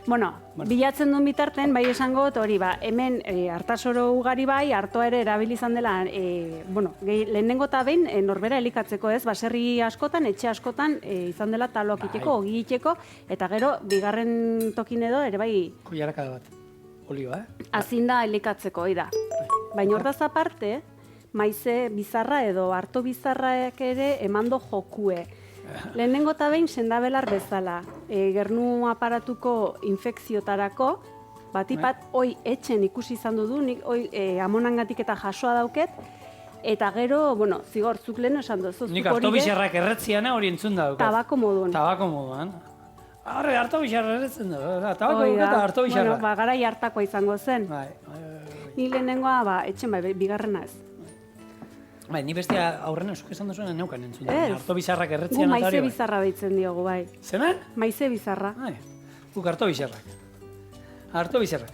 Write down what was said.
Bueno, bilatzen duen bitarten, bai esango, hori hemen hartasoro ugari bai, artoa ere erabilizan dela, lehenengo eta behin norbera elikatzeko ez, baserri askotan, etxe askotan izan dela taloak iteko, ogi iteko, eta gero, bigarren tokin edo, ere bai... Koiarakada bat, olioa, Azin da elikatzeko, da. Baina hortaz aparte, maize bizarra edo harto bizarrak ere emando jokue. Lehenengo eta behin sendabelar bezala, gernu aparatuko infekziotarako, batipat, hoi etxen ikusi izan du, nik hoi amonangatik eta jasoa dauket, eta gero, zigor, zuk lehen esan duzu. Nik harto bizarrak erretziana hori entzun dauket. Tabako moduan. Tabako moduan. Harre, harto bizarra erretzen du, tabako moduan eta harto bizarra. Bueno, garai hartakoa izango zen. Ni lehenengoa, etxen bigarrena ez. Bai, ni bestia aurrena zuk esan duzuen neukan entzun. Harto bizarrak erretzian eta hori. Gu maize bizarra deitzen diogu, bai. Zemen? Maize bizarra. Guk harto bizarrak. Harto bizarrak.